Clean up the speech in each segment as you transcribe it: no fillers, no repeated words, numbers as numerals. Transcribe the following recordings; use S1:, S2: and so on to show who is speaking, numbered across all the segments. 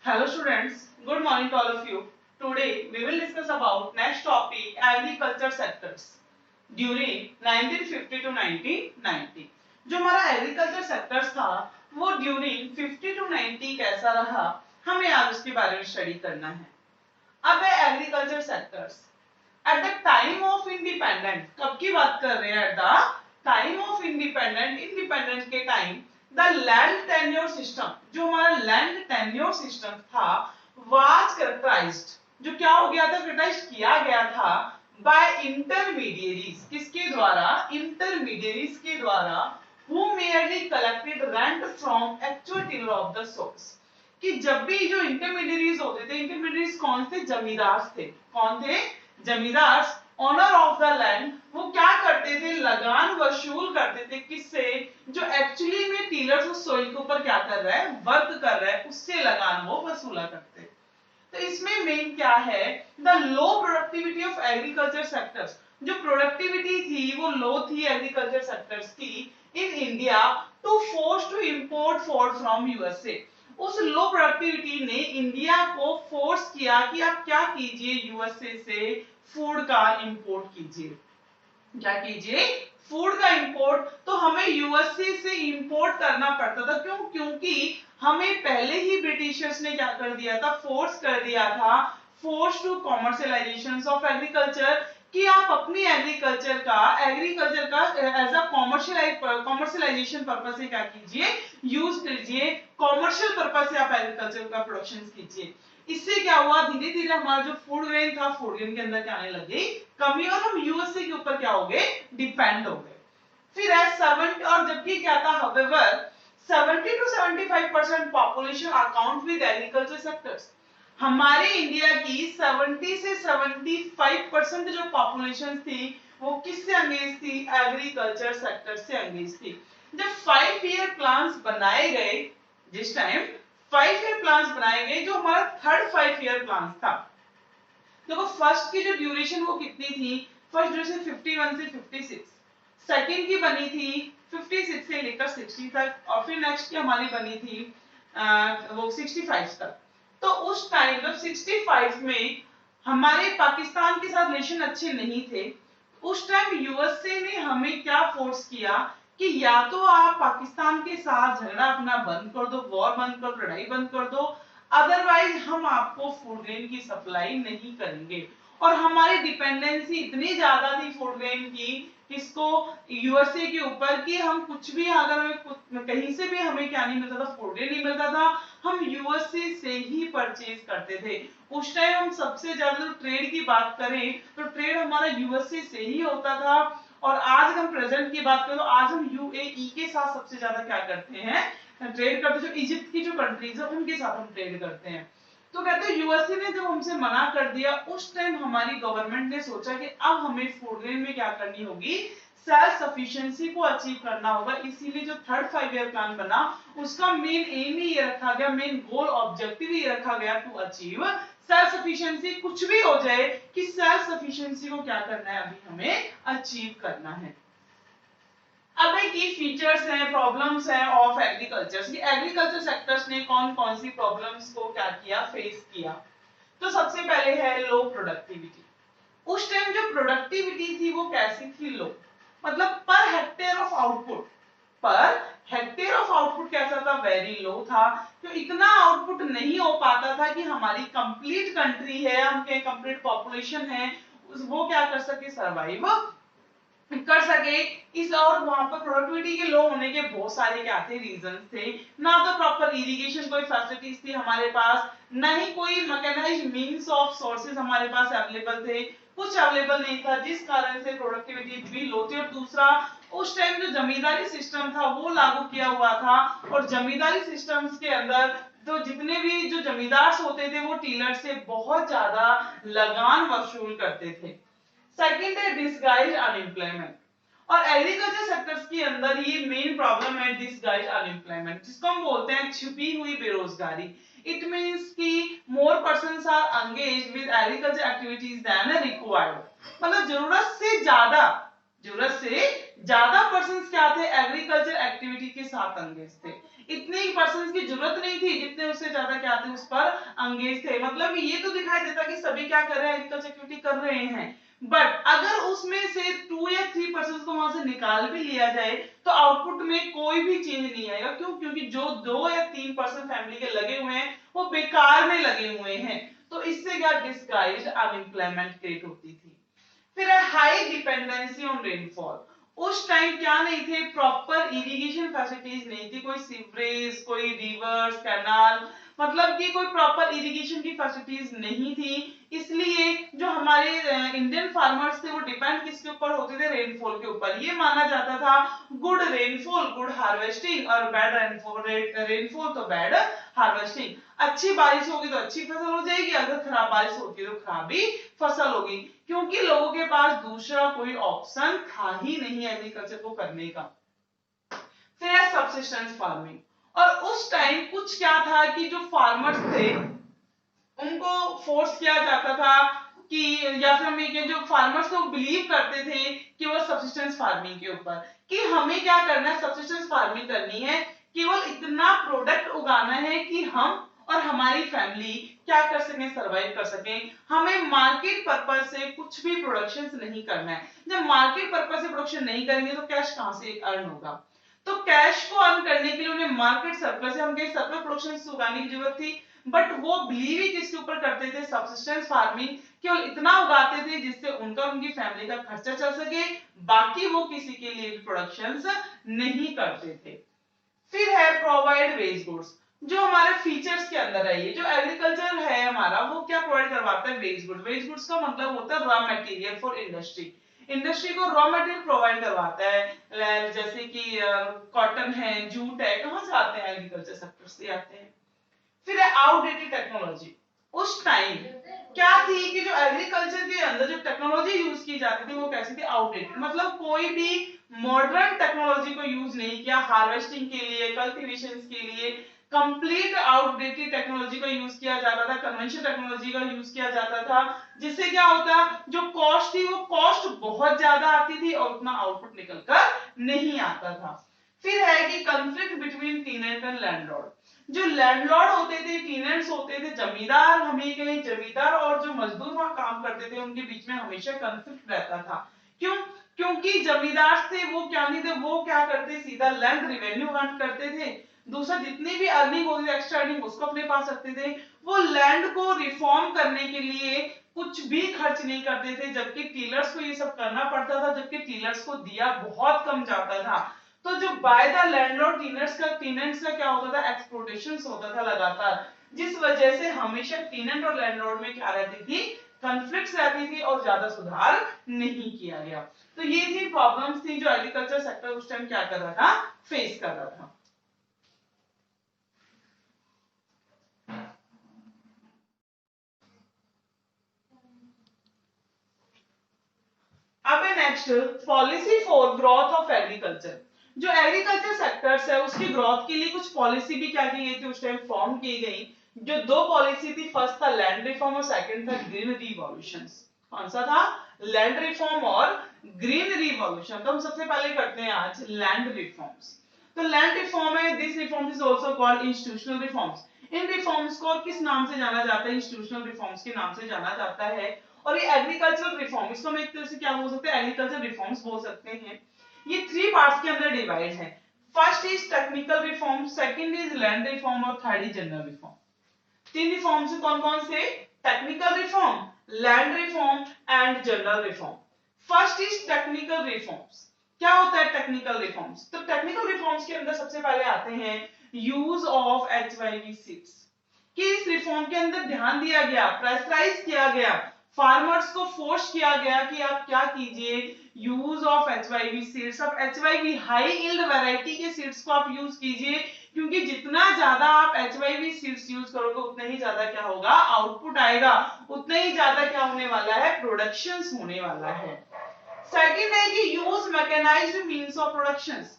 S1: Hello students, good morning to all of you. Today we will discuss about next topic agriculture sectors during 1950 to 1990. जो हमारा agriculture sectors था वो during 50 to 90 कैसा रहा हमें आज उसके बारे में स्टडी करना है। अब है agriculture sectors at the time of independence, कब की बात कर रहे हैं? At the time of independence के time the land tenure system, जो हमारा लैंड टेन्योर सिस्टम था वाज कैरेक्टराइज्ड, जो क्या हो गया था? कैरेक्टराइज किया गया था बाय इंटरमीडिएरीज। किसके द्वारा? इंटरमीडिएरीज के द्वारा who merely collected rent from actual tiller of the soils। कि जब भी जो इंटरमीडिएरीज होते थे, इंटरमीडिएरीज कौन थे? जमींदार थे। कौन थे? जमींदार, ओनर ऑफ द लैंड। वो क्या करते थे? लगान वसूल करते थे। किससे? जो एक्चुअली में टीलर्स उस सोइल के ऊपर क्या कर रहा है? वर्क कर रहा है, उससे लगान वो वसूला करते। तो इसमें मेन क्या है? The low productivity of agriculture sectors. जो प्रोडक्टिविटी थी वो लो थी एग्रीकल्चर सेक्टर्स की in India to force to import food from USA. उस लो प्रोडक्टिविटी ने इंडिया को फोर्स किया कि आप क्या कीजिए? यूएसए से फूड का इंपोर्ट कीजिए। क्या कीजिए? फूड का इंपोर्ट। तो हमें यूएसए से इंपोर्ट करना पड़ता था। क्यों? क्योंकि हमें पहले ही ब्रिटिशर्स ने क्या कर दिया था? फोर्स कर दिया था, force to commercialisation of agriculture, कि आप अपनी एग्रीकल्चर का एज अ कॉमर्शियलाइजेशन पर्पस से क्या कीजिए? यूज कीजिए, कॉमर्शियल पर्पस से आप एग्रीकल्चर का प्रोडक्शन कीजिए। इससे क्या हुआ? धीरे धीरे हमारा जो फूड ग्रेन था, फूड ग्रेन के अंदर क्या आने लग गई? कमी, और हम यूएसए के ऊपर क्या हो गए? डिपेंड हो गए। फिर है 70, और जबकि क्या था? However 70 to 75% population account with agriculture sectors. हमारे इंडिया की 70 से 75% जो पॉपुलेशन थी वो किससे एंगेज थी? एग्रीकल्चर सेक्टर से एंगेज थी। जब 5 ईयर प्लान्स बनाए गए, जिस टाइम 5 ईयर प्लान्स बनाए गए, जो हमारा थर्ड 5 ईयर प्लान था, देखो फर्स्ट की जो ड्यूरेशन वो कितनी थी? फर्स्ट ड्यूरेशन 51 से 56, सेकंड की बनी थी 56 से लेकर 60 तक, और फिर नेक्स्ट की हमारी बनी थी वो 65 तक। तो उस टाइम जब 65 में हमारे पाकिस्तान के साथ रिलेशन अच्छे नहीं थे, उस टाइम यूएसए ने हमें क्या फोर्स किया कि या तो आप पाकिस्तान के साथ झगड़ा अपना बंद कर दो, वॉर बंद कर दो, लड़ाई बंद कर दो, अदरवाइज हम आपको फूड ग्रेन की सप्लाई नहीं करेंगे। और हमारी डिपेंडेंसी इतनी ज्यादा थी फूड ग्रेन की, किसको? यूएसए के ऊपर, कि हम कुछ भी अगर हमें कहीं से भी हमें क्या नहीं मिलता था? फूड ग्रेन नहीं मिलता था, हम यूएसए से ही परचेज करते थे। उस टाइम हम सबसे ज्यादा ट्रेड की बात करें तो ट्रेड हमारा यूएसए से ही होता था। और आज हम प्रेजेंट की बात करें तो आज हम यूएई के साथ सबसे ज्यादा क्या करते हैं? ट्रेड करते। जो इजिप्ट की जो कंट्रीज है उनके साथ हम ट्रेड करते हैं। तो कहते हैं यूएसए ने जब हमसे मना कर दिया, उस टाइम हमारी गवर्नमेंट ने सोचा कि अब हमें फूड ग्रेन में क्या करनी होगी? सेल्फ सफिशिएंसी को अचीव करना होगा। इसीलिए जो थर्ड 5 ईयर प्लान बना, उसका मेन एम ही ये रखा गया, मेन गोल ऑब्जेक्टिव ही रखा गया टू अचीव सेल्फ सफिशिएंसी। कुछ भी हो जाए कि सेल्फ सफिशिएंसी को क्या करना है? अभी हमें अचीव करना है। अब की फीचर्स हैं, प्रॉब्लम्स हैं ऑफ एग्रीकल्चर, कि एग्रीकल्चर सेक्टर्स ने कौन कौन सी प्रॉब्लम्स को क्या किया? फेस किया। तो सबसे पहले है लो प्रोडक्टिविटी। उस टाइम जो प्रोडक्टिविटी थी वो कैसी थी? लो, मतलब per hectare of output, per hectare of output कैसा था? वेरी लो था। तो इतना आउटपुट नहीं हो पाता था कि हमारी कंप्लीट कंट्री है, हम कंप्लीट पॉपुलेशन है, वो क्या कर सके? सर्वाइव कर सके। इस और वहां पर प्रोडक्टिविटी के लो होने के बहुत सारे क्या थे? रीजंस थे। ना तो प्रॉपर इरिगेशन कोई फैसिलिटीज थी हमारे पास, ना ही कोई मैकेनाइज्ड मींस ऑफ सोर्सेज हमारे पास अवेलेबल थे, कुछ अवेलेबल नहीं था, जिस कारण से प्रोडक्टिविटी भी लो थी। और दूसरा, उस टाइम जो जमींदारी सिस्टम था वो लागू किया हुआ था, और जमींदारी सिस्टम्स के अंदर तो जितने भी जो जमींदार होते थे वो टीलर से बहुत ज्यादा लगान वसूल करते थे। सेकंड है डिसगाइज अनएम्प्लॉयमेंट, और एग्रीकल्चर सेक्टर्स के अंदर ये मेन प्रॉब्लम है डिसगाइज अनएम्प्लॉयमेंट, जिसको हम बोलते हैं छुपी हुई बेरोजगारी। इट मींस कि more persons are engaged with agriculture activities than required, मतलब जरूरत से ज्यादा पर्सन क्या थे, एग्रीकल्चर एक्टिविटी के साथ अंगेज थे। इतने ही पर्सन की जरूरत नहीं थी जितने उससे ज्यादा क्या थे, उस पर अंगेज थे। मतलब ये तो दिखाई देता कि सभी क्या कर रहे हैं, एग्रीकल्चर एक्टिविटी कर रहे हैं। बट अगर उसमें से 2 या 3% को वहां से निकाल भी लिया जाए तो आउटपुट में कोई भी चेंज नहीं आएगा। क्यों? क्योंकि जो 2 या 3% फैमिली के लगे हुए हैं वो बेकार में लगे हुए हैं। तो इससे क्या, डिस्गाइज्ड अनएम्प्लॉयमेंट क्रिएट होती थी। फिर है हाई डिपेंडेंसी ऑन रेनफॉल। उस टाइम क्या नहीं थे, प्रॉपर इरिगेशन फैसिलिटीज नहीं थी, कोई सीवरेज, कोई रिवर्स, कैनाल, मतलब कि कोई प्रॉपर इरिगेशन की फैसिलिटीज नहीं थी। इसलिए जो हमारे इंडियन फार्मर्स थे वो डिपेंड किसके ऊपर होते थे, रेनफॉल के ऊपर। ये माना जाता था गुड रेनफॉल गुड हार्वेस्टिंग और बैड रेनफॉल तो बैड हार्वेस्टिंग। अच्छी बारिश होगी तो अच्छी फसल हो जाएगी, अगर खराब बारिश होती है तो खराब ही फसल होगी, क्योंकि लोगों के पास दूसरा कोई ऑप्शन था ही नहीं एग्रीकल्चर को करने का। फिर है सबसिस्टेंस फार्मिंग। और उस टाइम कुछ क्या था कि जो फार्मर्स थे उनको फोर्स किया जाता था कि, या फिर हम ये जो फार्मर्स को बिलीव करते थे कि वो सबसिस्टेंस फार्मिंग के ऊपर, कि हमें क्या करना है, सबसिस्टेंस फार्मिंग करनी है, केवल इतना प्रोडक्ट उगाना है कि हम और हमारी फैमिली क्या कर सकें, सरवाइव कर सकें। हमें मार्केट पर्पस से कुछ भी प्रोडक्शन नहीं करना है। जब मार्केट पर्पस से प्रोडक्शन नहीं करेंगे तो कैश कहां से अर्न होगा? तो कैश को अर्न करने के लिए उन्हें मार्केट सरप्लस से, हम सरप्लस प्रोडक्शन उगाने की जरूरत थी। बट वो बिलीव ही किसके ऊपर करते थे, सबसिस्टेंस फार्मिंग। केवल इतना उगाते थे जिससे उनका उनकी फैमिली का खर्चा चल सके, बाकी वो किसी के लिए भी प्रोडक्शंस नहीं करते थे। फिर है प्रोवाइड वेज गुड्स। जो हमारे फीचर्स के अंदर है, ये जो एग्रीकल्चर है हमारा, वो क्या प्रोवाइड करवाता है, वेज गुड। वेज गुड्स का मतलब होता है raw material for industry. Industry को रॉ मटेरियल प्रोवाइड करवाता है, जैसे कि कॉटन है, जूट है, कहां से आते हैं, एग्रीकल्चर सेक्टर से आते हैं। फिर है आउटडेटेड टेक्नोलॉजी। उस टाइम क्या थी कि जो एग्रीकल्चर के अंदर जो टेक्नोलॉजी यूज की जाती थी वो कैसी थी, आउटडेटेड। मतलब कोई भी मॉडर्न टेक्नोलॉजी को यूज नहीं किया हार्वेस्टिंग के लिए, कल्टीवेशन के लिए। कंप्लीट आउटडेटेड टेक्नोलॉजी का यूज किया जाता था, कन्वेंशनल टेक्नोलॉजी का यूज किया जाता था, जिससे क्या होता, जो कॉस्ट थी वो कॉस्ट बहुत ज्यादा आती थी और उतना आउटपुट निकल कर नहीं आता था। फिर है कि conflict between tenant and landlord. जो लैंडलॉर्ड होते थे, टेनेंट्स होते थे, जमींदार, हमें कहीं जमींदार और जो मजदूर वहां काम करते थे, उनके बीच में हमेशा कंफ्लिक्ट रहता था। क्यों? क्योंकि जमींदार थे वो क्या नहीं थे, वो क्या करते, सीधा लैंड रेवेन्यू अर्न करते थे। दूसरा जितनी भी अर्निंग होती थी, एक्स्ट्रा अर्निंग, उसको अपने पास रखते थे। वो लैंड को रिफॉर्म करने के लिए कुछ भी खर्च नहीं करते थे, जबकि टीलर्स को ये सब करना पड़ता था, जबकि टीलर्स को दिया बहुत कम जाता था। तो जो बाय द लैंडलॉर्ड टेनेंट्स का क्या होता था, एक्सप्लॉयटेशन होता था लगातार, जिस वजह से हमेशा टेनेंट और लैंडलॉर्ड में क्या रहती थी, कॉन्फ्लिक्ट्स रहती थी और ज्यादा सुधार नहीं किया गया। तो ये थी प्रॉब्लम्स थी जो एग्रीकल्चर सेक्टर उस टाइम क्या कर रहा था, फेस कर रहा था। अब है next, policy for growth of agriculture. जो एग्रीकल्चर सेक्टर्स है उसकी ग्रोथ के लिए कुछ पॉलिसी भी क्या की गई थी, उस टाइम फॉर्म की गई। जो दो पॉलिसी थी, फर्स्ट था लैंड रिफॉर्म और सेकंड था ग्रीन रिवॉल्यूशन। कौन सा था, लैंड रिफॉर्म और ग्रीन रिवॉल्यूशन। तो हम सबसे पहले करते हैं आज लैंड रिफॉर्म्स। तो लैंड रिफॉर्म है, this reform is also called institutional reforms. In reforms को किस नाम से जाना जाता है, इंस्टीट्यूशनल रिफॉर्म्स के नाम से जाना जाता है। और ये एग्रीकल्चरल रिफॉर्म, इसको हम एक तरह से क्या बोल सकते हैं, एग्रीकल्चर रिफॉर्म्स बोल सकते हैं। ये 3 पार्ट्स के अंदर डिवाइड है। First is technical reform, second is land reform और third is general reform. 3 reforms है, कौन कौन से, technical reform, land reform and general reform. First is technical reforms. क्या होता है टेक्निकल रिफॉर्म्स? तो टेक्निकल रिफॉर्म्स के अंदर सबसे पहले आते हैं यूज ऑफ HYV सीड्स। कि इस रिफॉर्म के अंदर ध्यान दिया गया, प्रेशराइज किया गया, फार्मर्स को फोर्स किया गया कि आप क्या कीजिए, यूज ऑफ HYV सीड्स। अब HYV हाई यील्ड वैरायटी के सीड्स को आप यूज कीजिए, क्योंकि जितना ज्यादा आप HYV सीड्स यूज करोगे उतना ही ज्यादा क्या होगा, आउटपुट आएगा, उतना ही ज्यादा क्या होने वाला है, प्रोडक्शंस होने वाला है। सेकंड है कि use mechanised means of productions.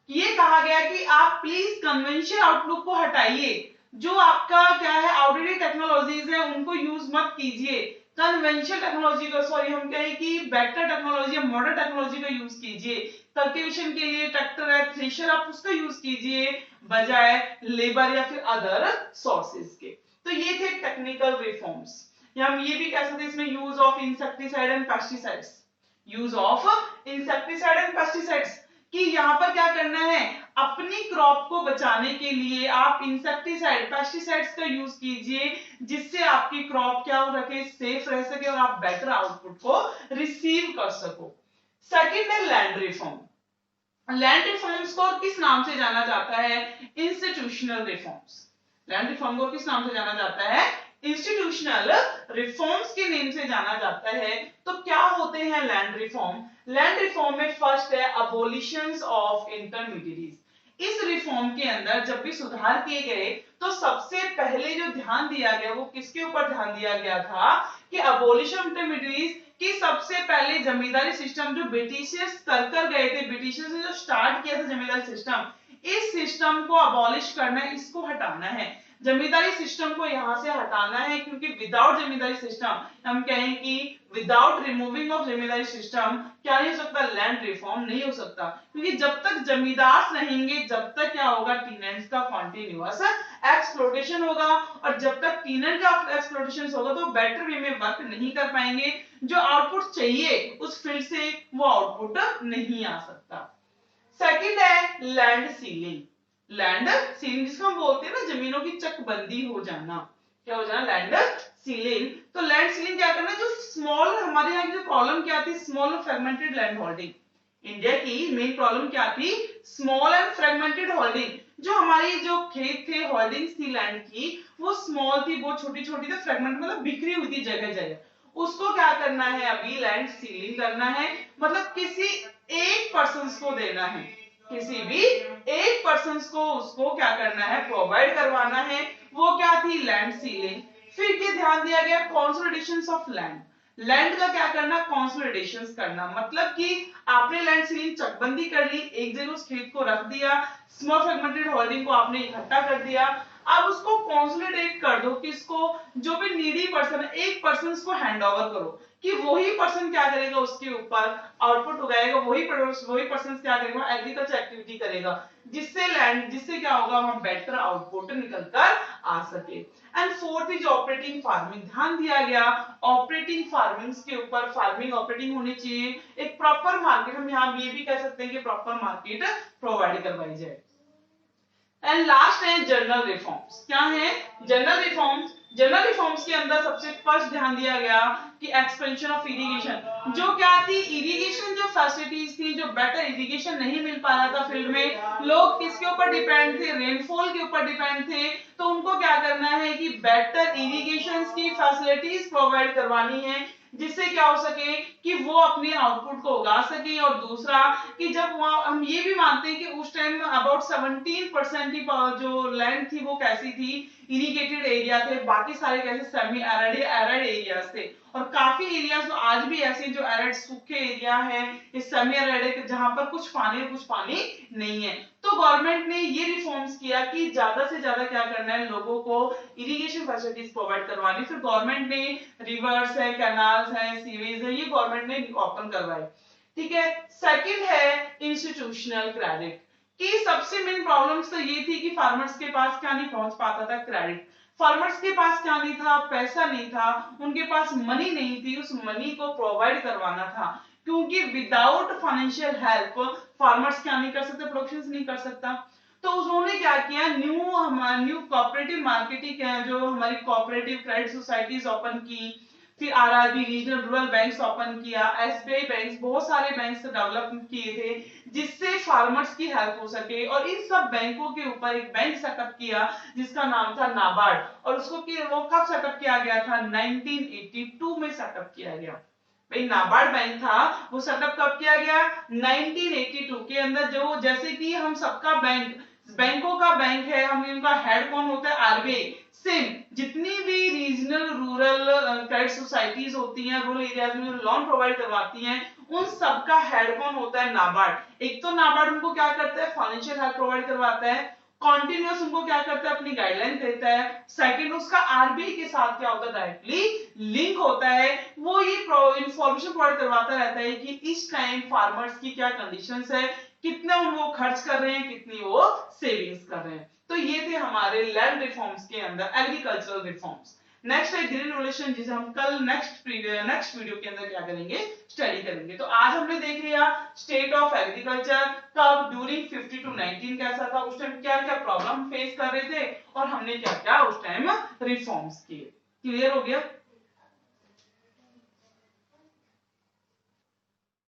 S1: ये कहा गया कि आप प्लीज कन्वेंशनल आउटलुक को हटाइए, जो आपका क्या है, आउटडेटेड टेक्नोलॉजीज है उनको यूज मत कीजिए, कन्वेंशनल टेक्नोलॉजी को, सॉरी हम कहें कि बेटर टेक्नोलॉजी, मॉडर्न टेक्नोलॉजी का यूज कीजिए। कल्टीवेशन के लिए ट्रैक्टर है, थ्रेशर, आप उसका यूज कीजिए बजाय लेबर या फिर अदर सोर्सेज के। तो ये थे टेक्निकल रिफॉर्म्स। या हम ये भी कह सकते हैं इसमें use of insecticide and pesticides, use of insecticide and pesticides, कि यहाँ पर क्या करना है, अपनी क्रॉप को बचाने के लिए आप इंसेक्टिसाइड पेस्टिसाइड्स का यूज कीजिए, जिससे आपकी क्रॉप क्या हो रखे, सेफ रह सके और आप बेटर आउटपुट को रिसीव कर सको। सेकंड है लैंड रिफॉर्म। लैंड रिफॉर्म्स को किस नाम से जाना जाता है, इंस्टीट्यूशनल रिफॉर्म्स। लैंड रिफॉर्म को किस नाम से जाना जाता है, इंस्टीट्यूशनल रिफॉर्म्स के नेम से जाना जाता है। तो क्या होते हैं लैंड रिफॉर्म? लैंड रिफॉर्म में फर्स्ट है अबोलिशंस ऑफ इंटरमीडिएरीज। इस रिफॉर्म के अंदर जब भी सुधार किए गए तो सबसे पहले जो ध्यान दिया गया वो किसके ऊपर ध्यान दिया गया था कि अबोलिशन ऑफ इंटरमीडिएरीज की सबसे पहले जमींदारी सिस्टम जो ब्रिटिशर्स कर गए थे, ब्रिटिशर्स ने जो स्टार्ट किया था जमींदारी सिस्टम, इस सिस्टम को अबॉलिश करना है, इसको हटाना है, जमींदारी सिस्टम को यहां से हटाना है, क्योंकि विदाउट जमींदारी सिस्टम, हम कहें कि without removing of zamindari system क्या नहीं हो सकता, लैंड रिफॉर्म नहीं हो सकता, क्योंकि जब तक जमींदार रहेंगे जब तक क्या होगा, टीनेंट्स का कॉन्टिन्यूअस एक्सप्लोटेशन होगा, और जब तक टीनेंट का एक्सप्लोटेशन होगा तो बेटर वे में वर्क नहीं कर पाएंगे, जो आउटपुट चाहिए उस फील्ड से वो आउटपुट नहीं आ सकता। सेकंड है लैंड सीलिंग। लैंड सीलिंग जिसको हम बोलते हैं ना जमीनों की चकबंदी हो जाना, क्या हो जाना, लैंड सीलिंग। तो लैंड सीलिंग क्या करना है, जो स्मॉल, हमारे यहाँ की जो प्रॉब्लम क्या थी, small fragmented land holding. India की मेन प्रॉब्लम क्या थी, स्मॉल एंड फ्रेगमेंटेड होल्डिंग। जो हमारी जो खेत थे, होल्डिंग्स थी लैंड की, वो स्मॉल थी, बहुत छोटी छोटी थी, फ्रेगमेंट मतलब बिखरी हुई थी जगह जगह। उसको क्या करना है, अभी लैंड सीलिंग करना है, मतलब किसी एक पर्सन को देना है, किसी भी एक पर्सन को उसको क्या करना है, प्रोवाइड करवाना है। वो क्या थी, लैंड सीलिंग। फिर ये ध्यान दिया गया कंसोलिडेशंस ऑफ लैंड। लैंड का क्या करना, कंसोलिडेशंस करना, मतलब कि आपने लैंड सीलिंग चकबंदी कर ली, एक जगह उस खेत को रख दिया, स्मॉल फ्रेगमेंटेड होल्डिंग को आपने इकट्ठा कर दिया, अब उसको कंसोलिडेट कर दो, किसको, जो भी नीडी पर्सन है, एक पर्सन को हैंड ओवर करो, कि वही पर्सन क्या करेगा, उसके ऊपर आउटपुट उगाएगा, वही पर्सन क्या करेगा, एग्रीकल्चर एक्टिविटी करेगा, जिससे लैंड, जिससे क्या होगा, हम बेटर आउटपुट निकल कर आ सके। And fourth is operating farming. ध्यान दिया गया ऑपरेटिंग फार्मिंग्स के ऊपर, फार्मिंग ऑपरेटिंग होनी चाहिए, एक प्रॉपर मार्केट, हम यहाँ ये भी कह सकते हैं कि प्रॉपर मार्केट प्रोवाइड करवाई जाए। एंड लास्ट है जनरल रिफॉर्म्स। क्या है, जनरल रिफॉर्म्स। जनरल रिफॉर्म्स के अंदर सबसे फर्स्ट ध्यान दिया गया कि एक्सपेंशन ऑफ इरिगेशन। जो क्या थी, इरिगेशन जो फैसिलिटीज थी, जो बेटर इरिगेशन नहीं मिल पा रहा था फील्ड में, लोग किसके ऊपर डिपेंड थे, रेनफॉल के ऊपर डिपेंड थे, तो उनको क्या करना है कि बेटर इरिगेशन की फैसिलिटीज प्रोवाइड करवानी है, जिससे क्या हो सके कि वो अपने आउटपुट को उगा सके। और दूसरा कि जब हम ये भी मानते हैं कि उस टाइम अबाउट 17% ही जो लैंड थी वो कैसी थी, इरिगेटेड एरिया थे, बाकी सारे कैसे सेमी एरिड एरियाज थे, और काफी एरियाज तो आज भी ऐसे जो एरिड सूखे एरिया है, इस सेमी एरिड जहां पर कुछ पानी नहीं है। तो गवर्नमेंट ने ये रिफॉर्म्स किया कि ज्यादा से ज्यादा क्या करना है, लोगों को इरिगेशन फैसिलिटीज प्रोवाइड करवानी। फिर गवर्नमेंट ने रिवर्स है, कैनाल्स है, सीवेज है, ये गवर्नमेंट ने ओपन करवाए। ठीक है। सेकंड है इंस्टीट्यूशनल क्रेडिट, कि सबसे मेन प्रॉब्लम्स तो ये थी कि फार्मर्स के पास क्या नहीं पहुंच पाता था, क्रेडिट। फार्मर्स के पास क्या नहीं था, पैसा नहीं था, उनके पास मनी नहीं थी, उस मनी को प्रोवाइड करवाना था, क्योंकि विदाउट फाइनेंशियल हेल्प फार्मर्स क्या नहीं कर सकते, प्रोडक्शन नहीं कर सकता। तो उन्होंने क्या किया, न्यू कोऑपरेटिव मार्केटिंग, जो हमारी कोऑपरेटिव क्रेडिट सोसाइटीज ओपन की, फिर RRB regional rural banks open किया, एसबीआई बैंक्स, बहुत सारे बैंक्स डेवलप किए थे जिससे फार्मर्स की हेल्प हो सके। और इन सब बैंकों के ऊपर एक बैंक सेटअप किया जिसका नाम था नाबार्ड, और उसको वो कब सेटअप किया गया था, 1982 में सेटअप किया गया। भाई नाबार्ड बैंक था, वो सेटअप कब किया गया, 1982 के अंदर। जो जैसे कि हम सबका बैंक, बैंकों का बैंक है, हम इनका हेड कौन होता है, आरबीआई। सेम जितनी भी रीजनल रूरल क्रेडिट सोसाइटीज होती हैं, रूरल एरियाज में लोन प्रोवाइड करवाती हैं, उन सबका हेड कौन होता है, नाबार्ड। एक तो नाबार्ड उनको क्या करता है, फाइनेंशियल हेल्प प्रोवाइड करवाता है, कॉन्टिन्यूअस उनको क्या करता है, अपनी गाइडलाइन देता है। सेकंड, उसका आरबीआई के साथ क्या होता है, डायरेक्टली लिंक होता है। वो ये इंफॉर्मेशन प्रोवाइड करवाता रहता है कि इस टाइम फार्मर्स की क्या कंडीशंस है, कितना वो खर्च कर रहे हैं, कितनी वो सेविंग्स कर रहे हैं। तो ये थे हमारे लैंड रिफॉर्म्स के अंदर एग्रीकल्चरल रिफॉर्म्स। नेक्स्ट है ग्रीन रेवोल्यूशन, जिसे हम कल नेक्स्ट वीडियो के अंदर क्या करेंगे, स्टडी करेंगे। तो आज हमने देख लिया स्टेट ऑफ एग्रीकल्चर कब, ड्यूरिंग 50 to 19 कैसा था, उस टाइम क्या क्या प्रॉब्लम फेस कर रहे थे और हमने क्या क्या उस टाइम रिफॉर्म्स किए। क्लियर हो गया?